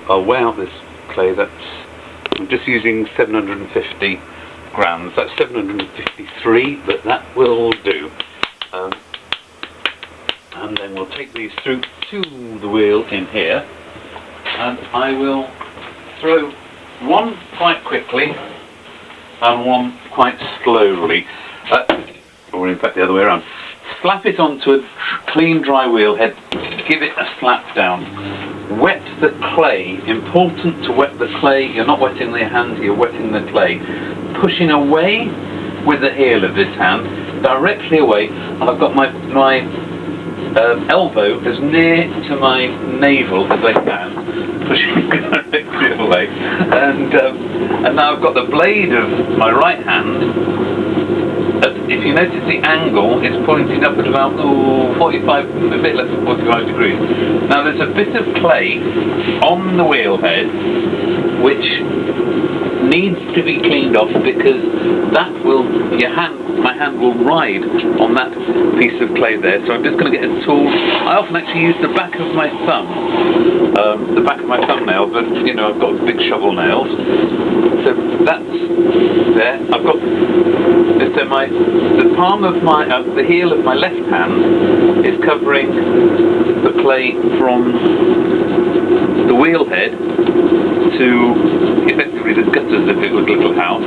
I'll weigh out this clay. I'm just using 750 grams. That's 753, but that will do. And then we'll take these through to the wheel in here, and I will throw one quite quickly and one quite slowly, or in fact the other way around. Slap it onto a clean dry wheel head, give it a slap down. Wet the clay, important to wet the clay. You're not wetting the hand, you're wetting the clay. Pushing away with the heel of this hand, directly away, and I've got my elbow as near to my navel as I can, pushing directly away, and now I've got the blade of my right hand. If you notice the angle, it's pointing up at about 45, a bit less than 45 degrees. Now there's a bit of clay on the wheel head which needs to be cleaned off, because that will, my hand will ride on that piece of clay there. So I'm just going to get a tool. I often actually use the back of my thumb, the back of my thumbnail, but you know, I've got big shovel nails. So that's there. I've got, so the palm of my, the heel of my left hand is covering the clay from the wheel head to effectively the gutters if it was a little house,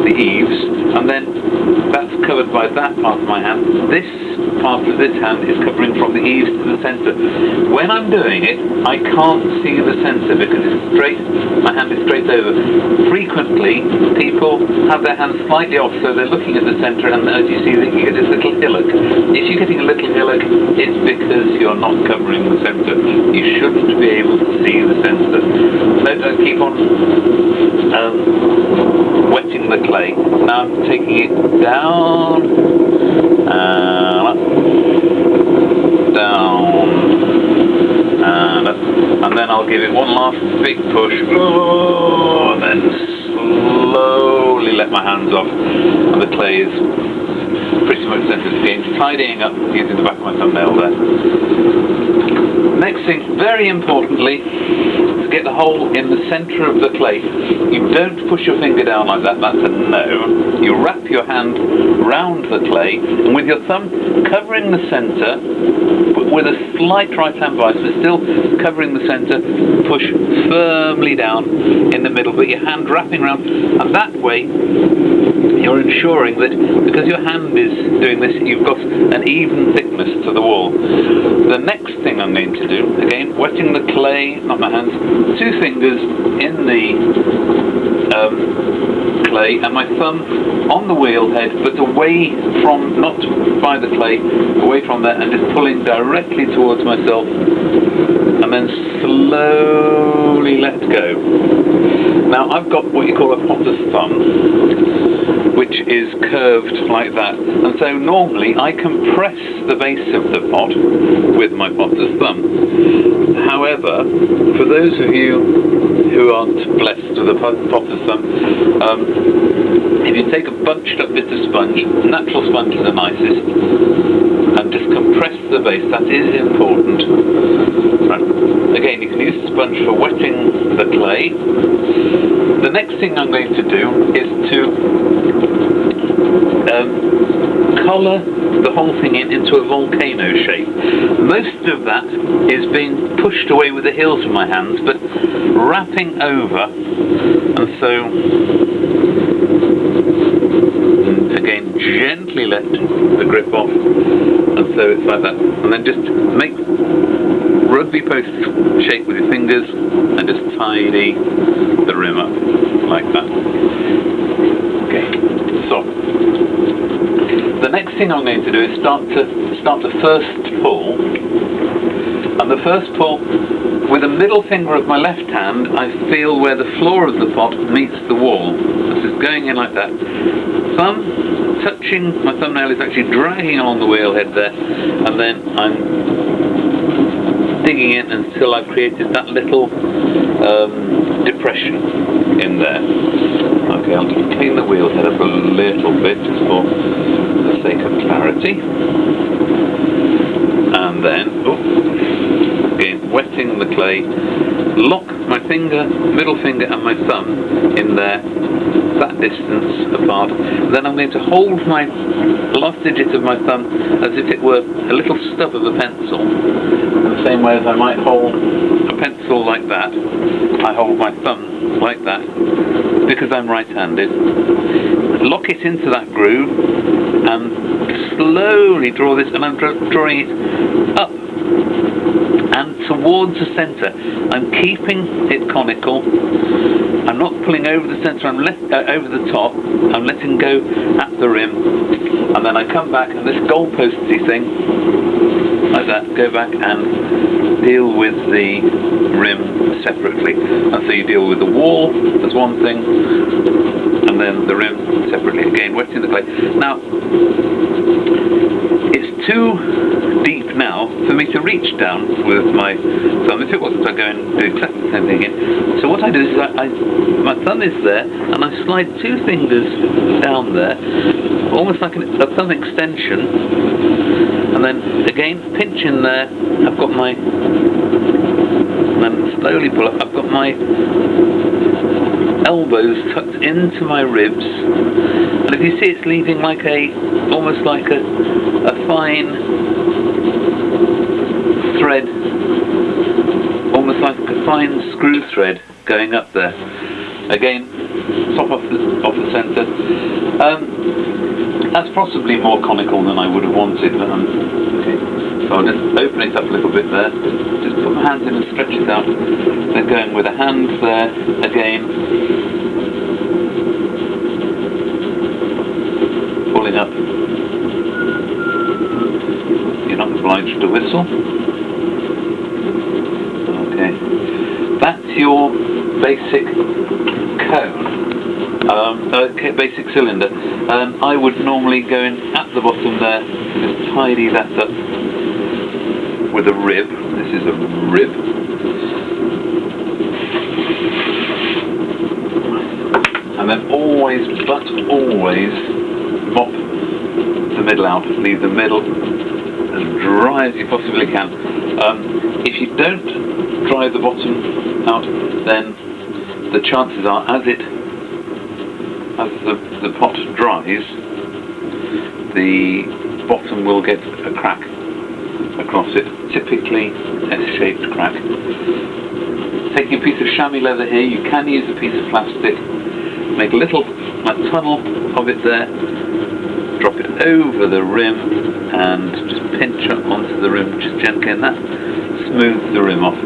the eaves, and then that's covered by that part of my hand. This part of this hand is covering from the eaves to the centre. When I'm doing it, I can't see the centre because it's straight, my hand is straight over. Frequently, people have their hands slightly off, so they're looking at the centre, and as you see, you get this little hillock. If you're getting a little hillock, it's because you're not covering the centre. You shouldn't be able to see the centre. So don't keep on wetting the clay. Now I'm taking it down, and up, down, and up, and then I'll give it one last big push, and then slowly let my hands off, and the clay is pretty much centered again, tidying up using the back of my thumbnail there. Next thing, very importantly, to get the hole in the centre of the clay. You don't push your finger down like that, that's a no. You wrap your hand round the clay, and with your thumb covering the centre, but with a slight right hand bias, but still covering the centre, push firmly down in the middle, but your hand wrapping around, and that way you're ensuring that because your hand is doing this, you've got an even thickness to the wall. The next thing I'm going to do, again, wetting the clay, not my hands, 2 fingers in the clay and my thumb on the wheel head, but away from, not by the clay, away from there, and just pulling directly towards myself, and then slowly let go. Now I've got what you call a potter's thumb, which is curved like that, and so normally I compress the base of the pot with my potter's thumb. However, for those of you who aren't blessed with a potter's thumb, if you take a bunched up bit of sponge, natural sponge is the nicest, and just compress the base, that is important. Right. Again, you can use the sponge for wetting the clay. The next thing I'm going to do is to colour the whole thing into a volcano shape. Most of that is being pushed away with the heels of my hands, but wrapping over, and so again gently let the grip off, and so it's like that, and then just make rugby post shape with your fingers and just tidy the rim up like that. Okay, so the next thing I'm going to do is start the first pull, and the first pull, with the middle finger of my left hand, I feel where the floor of the pot meets the wall. This is going in like that. Thumb touching, my thumbnail is actually dragging along the wheel head there, and then I'm digging in until I've created that little depression in there. Okay, I'll just clean the wheel head up a little bit just for the sake of clarity. And then, again, wetting the clay lock my finger, middle finger and my thumb in there, that distance apart. Then I'm going to hold my last digit of my thumb as if it were a little stub of a pencil. In the same way as I might hold a pencil like that, I hold my thumb like that because I'm right-handed. Lock it into that groove and slowly draw this, and I'm drawing it up and towards the centre. I'm keeping it conical. I'm not pulling over the centre, I'm over the top. I'm letting go at the rim, and then I come back and this goalposty thing, like that, go back and deal with the rim separately. And so you deal with the wall as one thing, and then the rim separately. Again, wetting the clay. Now, it's too deep now for me to reach down with my thumb. If it wasn't, I'd go and do exactly the same thing again. So what I do is my thumb is there, and I slide two fingers down there, almost like a thumb extension, and then again pinch in there. I've got my, and then slowly pull up. I've got my elbows tucked into my ribs, and if you see, it's leaving like almost like a fine thread, almost like a fine screw thread going up there. Again, top off the centre. That's possibly more conical than I would have wanted. Okay. So I'll just open it up a little bit there. Just put my hands in and stretch it out. Then going with a hand there again. Pulling up. You're not obliged to whistle. Okay. That's your basic cone. Basic cylinder. I would normally go in at the bottom there, just tidy that up with a rib. This is a rib. And then always, but always, mop the middle out. Leave the middle as dry as you possibly can. If you don't dry the bottom out, then the chances are, as the pot dries, the bottom will get a crack across it, typically S-shaped crack. Taking a piece of chamois leather here, you can use a piece of plastic, make a little tunnel of it there, drop it over the rim and just pinch up onto the rim just gently, and that smooths the rim off.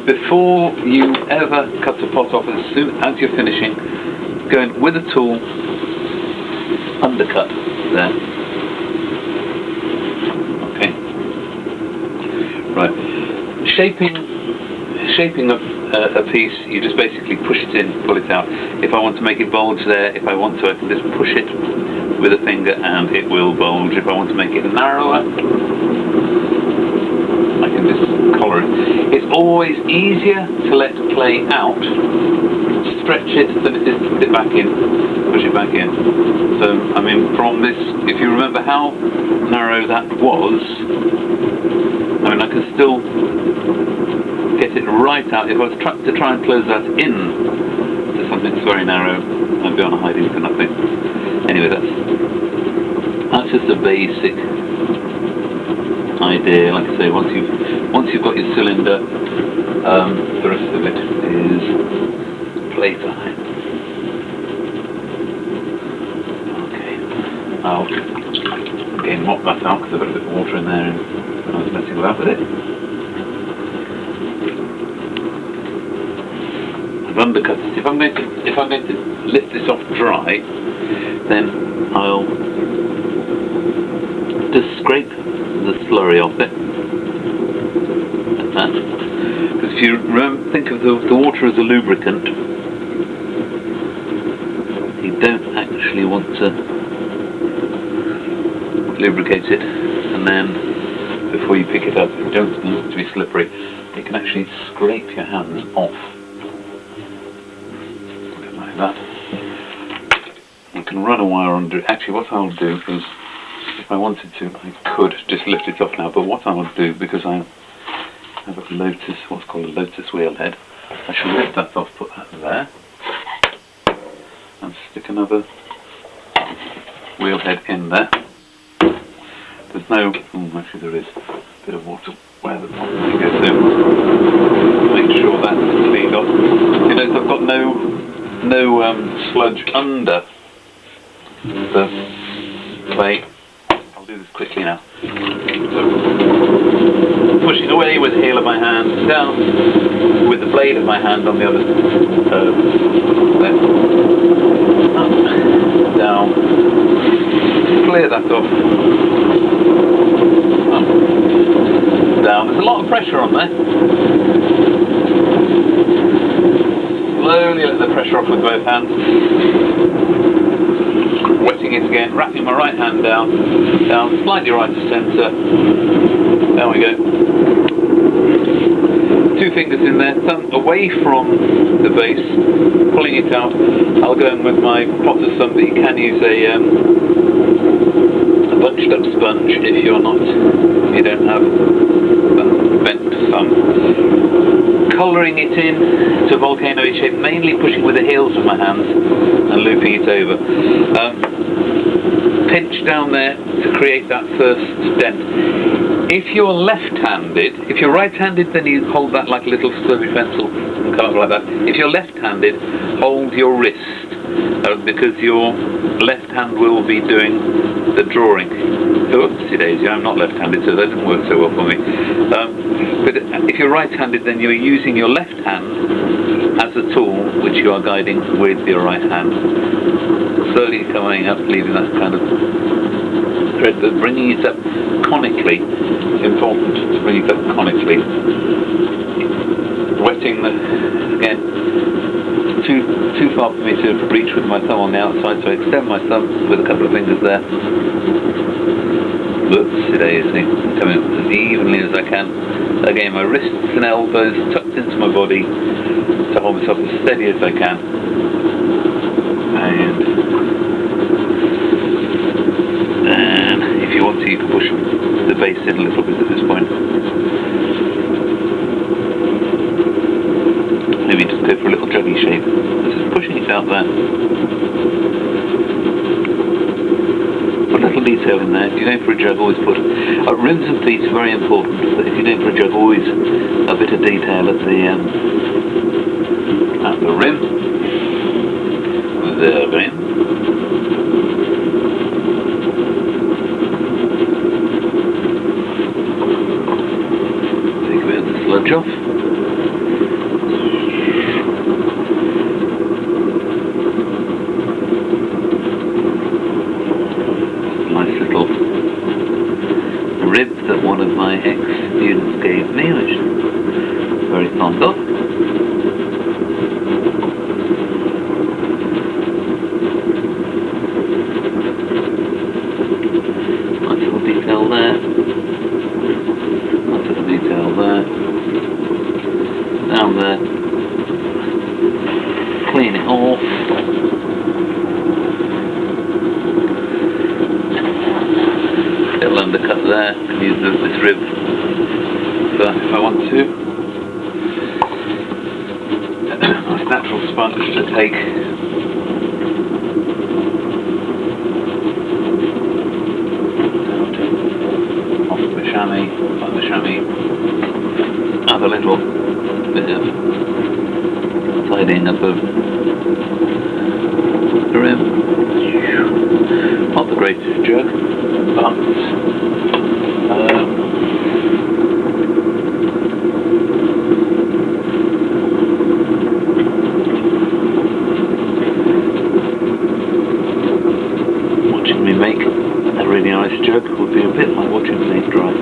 Before you ever cut the pot off, as soon as you're finishing, go in with a tool, undercut there. Okay. Right. Shaping a piece, you just basically push it in, pull it out. If I want to make it bulge there, if I want to, I can just push it with a finger and it will bulge. If I want to make it narrower, I can just collar it. It's always easier to let clay out, stretch it, than it is to put it back in, push it back in. So, I mean, from this, if you remember how narrow that was, I mean, I can still get it right out. If I was to try and close that in to something that's very narrow, I'd be on a hiding for nothing. Anyway, that's just a basic idea. Like I say, once you've got your cylinder, the rest of it is playtime. Okay, I'll again mop that out because I've got a bit of water in there when I was messing about with it. I've undercut it. If I'm going to lift this off dry, then I'll just scrape the slurry off it, like that. Because if you think of the water as a lubricant, you don't actually want to lubricate it, and then before you pick it up, you don't want it to be slippery. You can actually scrape your hands off. Like that. You can run a wire under it. Actually, what I'll do is, if I wanted to, I could just lift it off now, but what I'll do, because I'm have a lotus, what's called a lotus wheel head. I shall lift that off, put that there, and stick another wheel head in there. There's no, actually there is a bit of water where the top may go through. Make sure that's cleaned off. You notice I've got no sludge under the plate. I'll do this quickly now. So, pushing away with the heel of my hand, down with the blade of my hand on the other there. Up, down, clear that off, up, down. There's a lot of pressure on there. Slowly let the pressure off with both hands. Wetting it again, wrapping my right hand down, slightly right of centre. There we go. 2 fingers in there, thumb away from the base, pulling it out. I'll go in with my potter's thumb, but you can use a bunched up sponge if you don't have a bent thumb. Colouring it in to a volcano shape, mainly pushing with the heels of my hands and looping it over. Pinch down there to create that first dent. If you're left-handed, if you're right-handed, then you hold that like a little stubby pencil and carve like that. If you're left-handed, hold your wrist, because your left hand will be doing the drawing. Oopsie daisy, I'm not left-handed, so that didn't work so well for me. But if you're right-handed, then you're using your left hand as a tool which you are guiding with your right hand. Slowly coming up, leaving that kind of thread, but bringing it up conically. It's important to bring it up conically. Wetting again, too far for me to reach with my thumb on the outside, so I extend my thumb with a couple of fingers there. Whoopsie daisy, coming up as evenly as I can. Again, my wrists and elbows tucked into my body to hold myself as steady as I can. And if you want to, you can push the base in a little bit at this point. Maybe just go for a little juggy shape. Just pushing it out there. Put a little detail in there. If you're going for a jug, always put rims and feet are very important, but if you're going for a jug, always a bit of detail at the rim. The rim. Take a bit of the sludge off. Nice little rib that one of my ex-students gave me, which I'm very fond of. Nice little detail there. Nice little detail there. Down there. Clean it off. Little undercut there. Can use this rib for that if I want to. Nice natural sponge to take. Off the chamois, like the chamois. Have a little bit of tidying up of the rim. Not the greatest jug, but watching me make a really nice jug would be a bit like watching paint dry.